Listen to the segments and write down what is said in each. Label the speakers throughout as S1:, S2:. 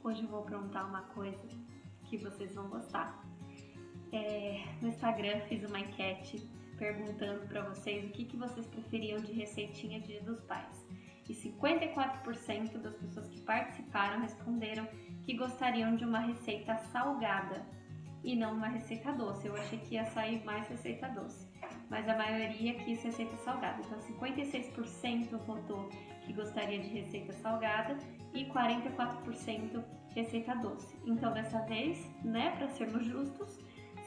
S1: Hoje eu vou aprontar uma coisa que vocês vão gostar. No Instagram fiz uma enquete perguntando para vocês o que vocês preferiam de receitinha de Dia dos Pais. E 54% das pessoas que participaram responderam que gostariam de uma receita salgada e não uma receita doce. Eu achei que ia sair mais receita doce, mas a maioria quis receita salgada. Então 56% votou que gostaria de receita salgada e 44% receita doce. Então dessa vez, né, para sermos justos,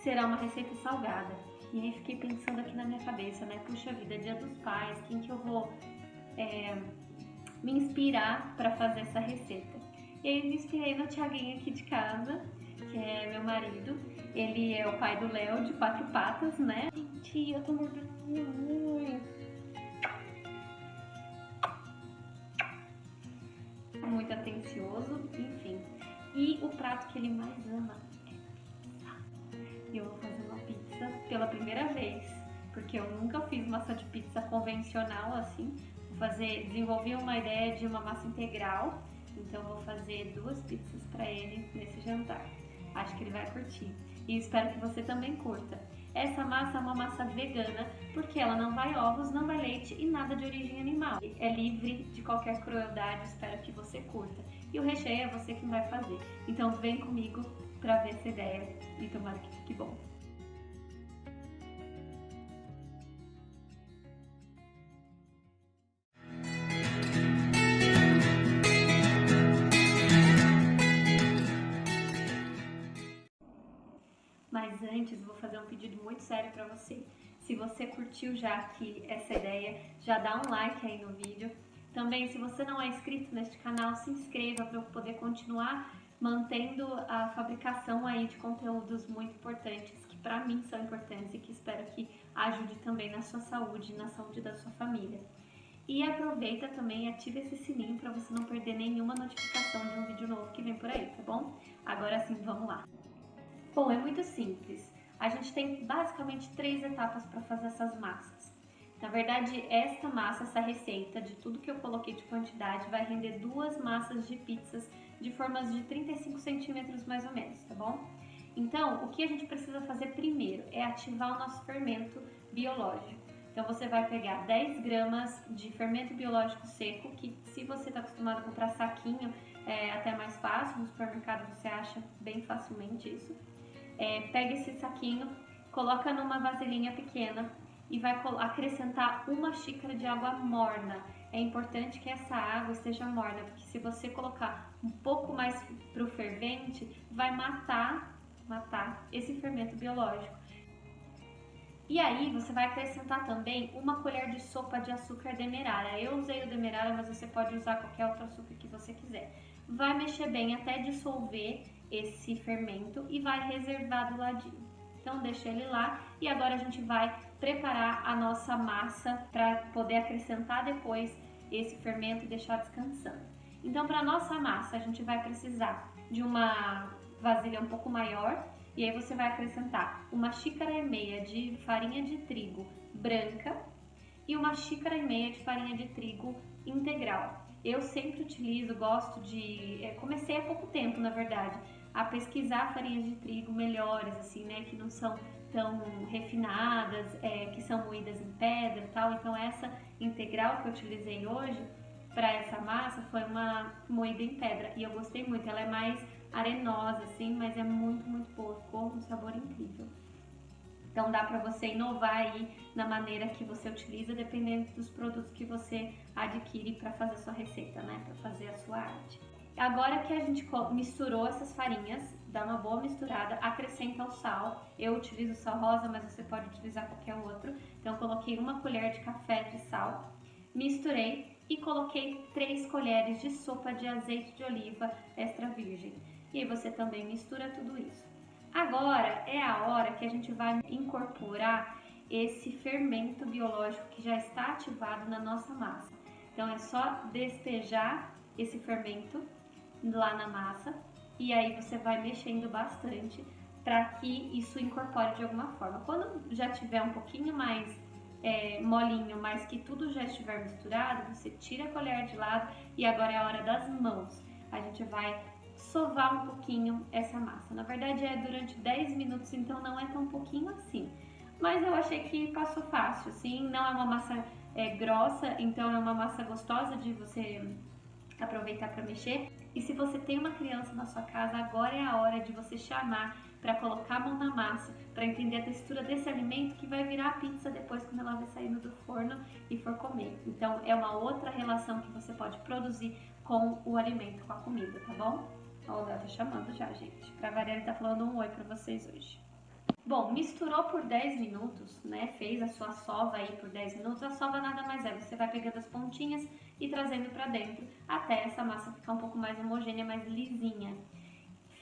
S1: será uma receita salgada. E aí fiquei pensando aqui na minha cabeça, né, puxa vida, Dia dos Pais, quem que eu vou me inspirar para fazer essa receita? E aí me inspirei no Thiaguinho aqui de casa, que é meu marido. Ele é o pai do Léo, de 4 patas, né? Gente, eu tô mordendo minha unha. Muito atencioso, enfim. E o prato que ele mais ama é pizza. E eu vou fazer uma pizza pela primeira vez, porque eu nunca fiz massa de pizza convencional assim. Desenvolvi uma ideia de uma massa integral, então vou fazer 2 pizzas para ele nesse jantar. Acho que ele vai curtir e espero que você também curta. Essa massa é uma massa vegana, porque ela não vai ovos, não vai leite e nada de origem animal. É livre de qualquer crueldade, espero que você curta. E o recheio é você quem vai fazer. Então vem comigo para ver essa ideia e tomara que fique bom. Mas antes, vou fazer um pedido muito sério para você. Se você curtiu já aqui essa ideia, já dá um like aí no vídeo. Também, se você não é inscrito neste canal, se inscreva para eu poder continuar mantendo a fabricação aí de conteúdos muito importantes, que para mim são importantes e que espero que ajude também na sua saúde e na saúde da sua família. E aproveita também e ativa esse sininho para você não perder nenhuma notificação de um vídeo novo que vem por aí, tá bom? Agora sim, vamos lá! Bom, é muito simples. A gente tem basicamente 3 etapas para fazer essas massas. Na verdade, essa massa, essa receita de tudo que eu coloquei de quantidade vai render 2 massas de pizzas de formas de 35 centímetros mais ou menos, tá bom? Então, o que a gente precisa fazer primeiro é ativar o nosso fermento biológico. Então, você vai pegar 10 gramas de fermento biológico seco, que se você está acostumado a comprar saquinho, é até mais fácil, no supermercado você acha bem facilmente isso. Pega esse saquinho, coloca numa vasilhinha pequena e vai acrescentar 1 xícara de água morna. É importante que essa água esteja morna, porque se você colocar um pouco mais para o fervente, vai matar esse fermento biológico. E aí você vai acrescentar também 1 colher de sopa de açúcar demerara. Eu usei o demerara, mas você pode usar qualquer outro açúcar que você quiser. Vai mexer bem até dissolver esse fermento e vai reservar do ladinho. Então deixa ele lá e agora a gente vai preparar a nossa massa para poder acrescentar depois esse fermento e deixar descansando. Então para nossa massa a gente vai precisar de uma vasilha um pouco maior e aí você vai acrescentar 1,5 xícaras de farinha de trigo branca e 1,5 xícaras de farinha de trigo integral. Eu sempre utilizo, comecei há pouco tempo, na verdade, a pesquisar farinhas de trigo melhores, assim, né, que não são tão refinadas, que são moídas em pedra e tal. Então essa integral que eu utilizei hoje para essa massa foi uma moída em pedra e eu gostei muito. Ela é mais arenosa, assim, mas é muito, muito boa, ficou um sabor incrível. Então dá para você inovar aí na maneira que você utiliza, dependendo dos produtos que você adquire para fazer a sua receita, né? Para fazer a sua arte. Agora que a gente misturou essas farinhas, dá uma boa misturada, acrescenta o sal. Eu utilizo sal rosa, mas você pode utilizar qualquer outro. Então eu coloquei 1 colher de café de sal, misturei e coloquei 3 colheres de sopa de azeite de oliva extra virgem. E aí você também mistura tudo isso. Agora é a hora que a gente vai incorporar esse fermento biológico que já está ativado na nossa massa. Então é só despejar esse fermento lá na massa e aí você vai mexendo bastante para que isso incorpore de alguma forma. Quando já tiver um pouquinho mais molinho, mas que tudo já estiver misturado, você tira a colher de lado e agora é a hora das mãos. A gente vai sovar um pouquinho essa massa. Na verdade é durante 10 minutos, então não é tão pouquinho assim. Mas eu achei que passou fácil, assim, não é uma massa grossa, então é uma massa gostosa de você aproveitar para mexer. E se você tem uma criança na sua casa, agora é a hora de você chamar para colocar a mão na massa, para entender a textura desse alimento que vai virar a pizza depois quando ela vai saindo do forno e for comer. Então é uma outra relação que você pode produzir com o alimento, com a comida, tá bom? Ó, o Léo tá chamando já, gente. Pra variar, ele tá falando um oi pra vocês hoje. Bom, misturou por 10 minutos, né? Fez a sua sova aí por 10 minutos. A sova nada mais é, você vai pegando as pontinhas e trazendo pra dentro até essa massa ficar um pouco mais homogênea, mais lisinha.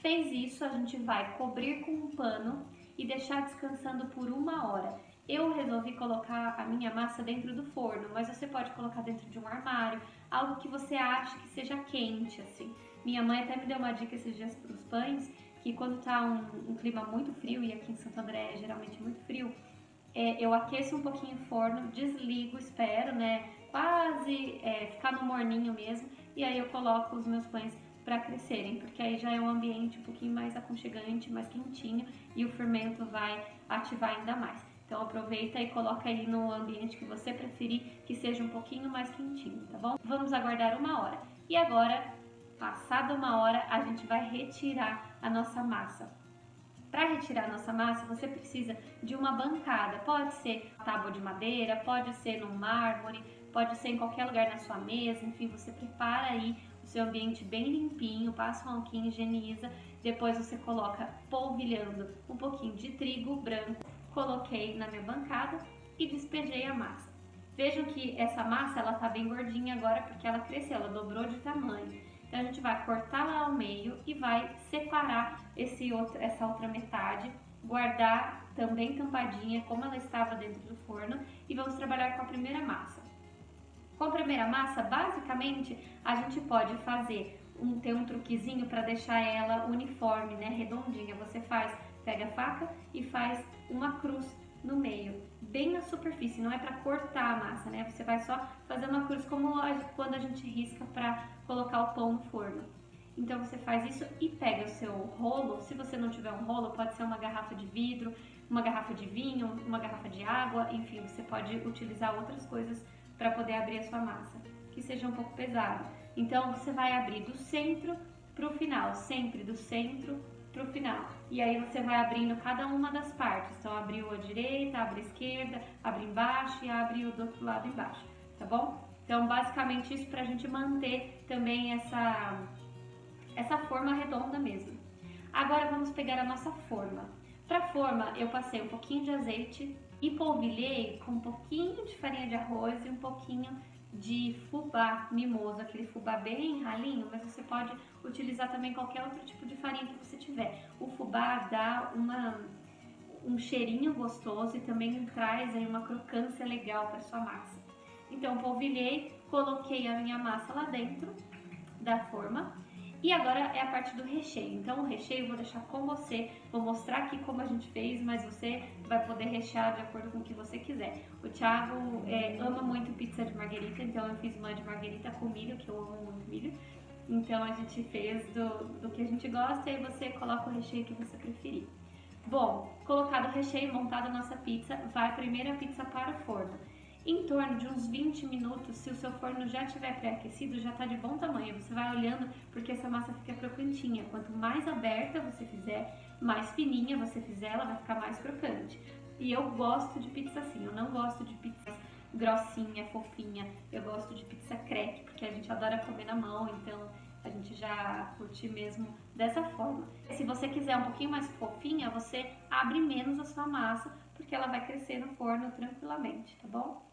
S1: Fez isso, a gente vai cobrir com um pano e deixar descansando por 1 hora. Eu resolvi colocar a minha massa dentro do forno, mas você pode colocar dentro de um armário, algo que você ache que seja quente, assim. Minha mãe até me deu uma dica esses dias para os pães, que quando tá um clima muito frio, e aqui em Santo André é geralmente muito frio, eu aqueço um pouquinho o forno, desligo, espero, né, quase ficar no morninho mesmo, e aí eu coloco os meus pães para crescerem, porque aí já é um ambiente um pouquinho mais aconchegante, mais quentinho, e o fermento vai ativar ainda mais. Então aproveita e coloca aí no ambiente que você preferir, que seja um pouquinho mais quentinho, tá bom? Vamos aguardar 1 hora. E agora, passada 1 hora, a gente vai retirar a nossa massa. Para retirar a nossa massa, você precisa de uma bancada. Pode ser tábua de madeira, pode ser no mármore, pode ser em qualquer lugar na sua mesa. Enfim, você prepara aí o seu ambiente bem limpinho, passa um alquinho, higieniza. Depois você coloca polvilhando um pouquinho de trigo branco. Coloquei na minha bancada e despejei a massa. Vejam que essa massa ela tá bem gordinha agora porque ela cresceu, ela dobrou de tamanho. Então a gente vai cortar lá ao meio e vai separar essa outra metade, guardar também tampadinha como ela estava dentro do forno e vamos trabalhar com a primeira massa. Com a primeira massa, basicamente, a gente pode ter um truquezinho para deixar ela uniforme, né, redondinha. Você pega a faca e faz uma cruz no meio, bem na superfície, não é para cortar a massa, né? Você vai só fazer uma cruz como quando a gente risca para colocar o pão no forno. Então você faz isso e pega o seu rolo. Se você não tiver um rolo, pode ser uma garrafa de vidro, uma garrafa de vinho, uma garrafa de água, enfim, você pode utilizar outras coisas para poder abrir a sua massa, que seja um pouco pesado. Então você vai abrir do centro para o final, sempre do centro para o final. E aí você vai abrindo cada uma das partes. Então abriu a direita, abre a esquerda, abre embaixo e abre o do outro lado embaixo, tá bom? Então basicamente isso pra gente manter também essa forma redonda mesmo. Agora vamos pegar a nossa forma. Para forma eu passei um pouquinho de azeite e polvilhei com um pouquinho de farinha de arroz e um pouquinho de fubá mimoso, aquele fubá bem ralinho, mas você pode utilizar também qualquer outro tipo de farinha que você tiver. O fubá dá um cheirinho gostoso e também traz aí uma crocância legal para sua massa. Então polvilhei, coloquei a minha massa lá dentro da forma. E agora é a parte do recheio. Então o recheio eu vou deixar com você, vou mostrar aqui como a gente fez, mas você vai poder rechear de acordo com o que você quiser. O Thiago ama muito pizza de marguerita, então eu fiz uma de marguerita com milho, que eu amo muito milho. Então a gente fez do que a gente gosta e você coloca o recheio que você preferir. Bom, colocado o recheio, montada a nossa pizza, vai a primeira pizza para o forno. Em torno de uns 20 minutos, se o seu forno já estiver pré-aquecido, já está de bom tamanho. Você vai olhando porque essa massa fica crocantinha. Quanto mais aberta você fizer, mais fininha você fizer, ela vai ficar mais crocante. E eu gosto de pizza assim, eu não gosto de pizza grossinha, fofinha. Eu gosto de pizza crepe, porque a gente adora comer na mão, então a gente já curte mesmo dessa forma. Se você quiser um pouquinho mais fofinha, você abre menos a sua massa, porque ela vai crescer no forno tranquilamente, tá bom?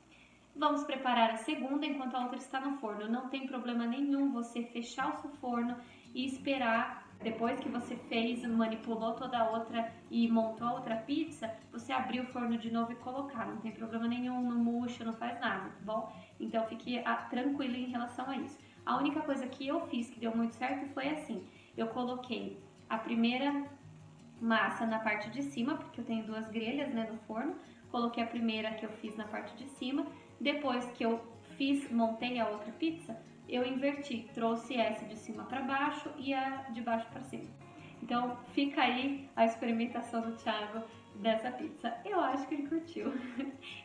S1: Vamos preparar a segunda enquanto a outra está no forno. Não tem problema nenhum você fechar o seu forno e esperar, depois que você fez, manipulou toda a outra e montou a outra pizza, você abrir o forno de novo e colocar. Não tem problema nenhum, não murcha, não faz nada, tá bom? Então fique tranquilo em relação a isso. A única coisa que eu fiz que deu muito certo foi assim, eu coloquei a primeira massa na parte de cima, porque eu tenho 2 grelhas, né, no forno. Coloquei a primeira que eu fiz na parte de cima. Depois que eu montei a outra pizza, eu inverti, trouxe essa de cima para baixo e a de baixo para cima. Então fica aí a experimentação do Thiago dessa pizza. Eu acho que ele curtiu.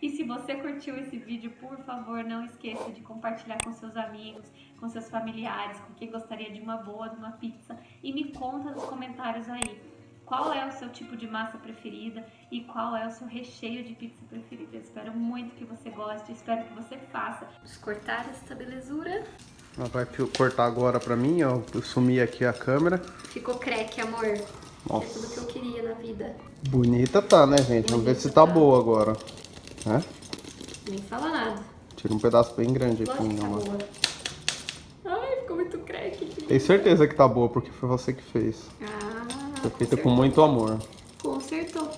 S1: E se você curtiu esse vídeo, por favor, não esqueça de compartilhar com seus amigos, com seus familiares, com quem gostaria de uma boa, de uma pizza. E me conta nos comentários aí qual é o seu tipo de massa preferida e qual é o seu recheio de pizza preferida. Eu espero muito que você goste, espero que você faça. Vamos cortar essa belezura.
S2: Ela vai cortar agora pra mim, ó. Eu sumi aqui a câmera.
S1: Ficou creque, amor.
S2: Nossa.
S1: É tudo que eu queria na vida.
S2: Bonita tá, né, gente? Vamos ver se tá boa agora. Né?
S1: Nem fala nada.
S2: Tira um pedaço bem grande aqui,
S1: Lógico que tá
S2: então.
S1: boa. Ai, ficou muito creque.
S2: Tenho certeza que tá boa, porque foi você que fez. Foi feita com muito amor.
S1: Consertou.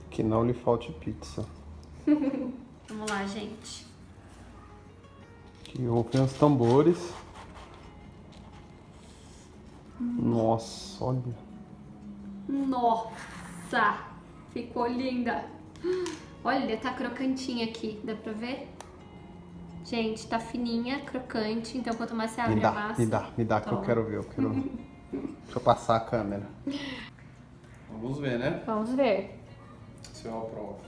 S2: Que não lhe falte pizza.
S1: Vamos lá, gente.
S2: Que rufem os tambores. Nossa, olha.
S1: Nossa! Ficou linda. Olha, tá crocantinha aqui. Dá pra ver? Gente, tá fininha, crocante. Então, quanto mais você abre a massa...
S2: Me dá, que eu quero ver. Deixa eu passar a câmera. Vamos ver, né?
S1: Vamos ver.
S2: Se eu aprovo.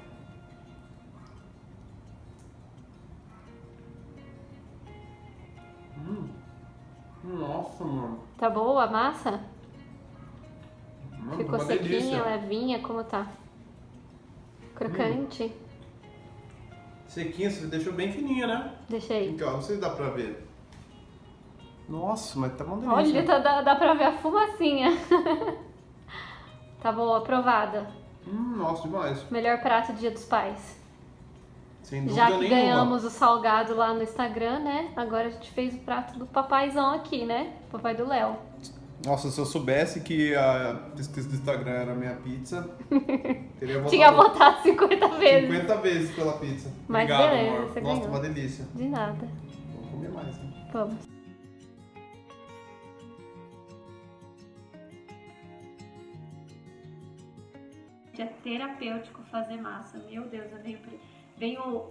S2: Nossa, mano.
S1: Tá boa a massa? Ficou
S2: uma
S1: sequinha,
S2: delícia.
S1: levinha? Como tá? Crocante?
S2: Sequinha, você deixou bem fininha, né?
S1: Deixei.
S2: Aqui, ó, não sei se dá pra ver. Nossa, mas tá uma delícia.
S1: Olha, dá pra ver a fumacinha. Tá boa, aprovada.
S2: Nossa, demais.
S1: Melhor prato Dia dos Pais.
S2: Sem dúvida
S1: Já que
S2: nenhuma.
S1: ganhamos o salgado lá no Instagram, né? Agora a gente fez o prato do papaizão aqui, né? Papai do Léo.
S2: Nossa, se eu soubesse que a pesquisa do Instagram era a minha pizza, teria votado
S1: Tinha votado 50 vezes.
S2: 50 vezes pela pizza.
S1: Mas
S2: Obrigado,
S1: beleza,
S2: amor.
S1: você
S2: Nossa,
S1: ganhou.
S2: uma delícia.
S1: De nada.
S2: Vamos comer mais, né?
S1: Vamos. É terapêutico fazer massa. Meu Deus, eu venho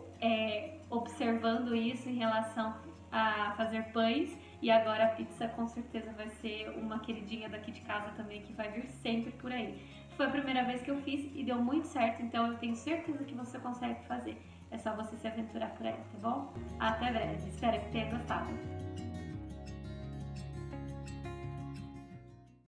S1: observando isso em relação a fazer pães. E agora a pizza com certeza vai ser uma queridinha daqui de casa também, que vai vir sempre por aí. Foi a primeira vez que eu fiz e deu muito certo, então eu tenho certeza que você consegue fazer. É só você se aventurar por aí, tá bom? Até breve. Espero que tenha gostado.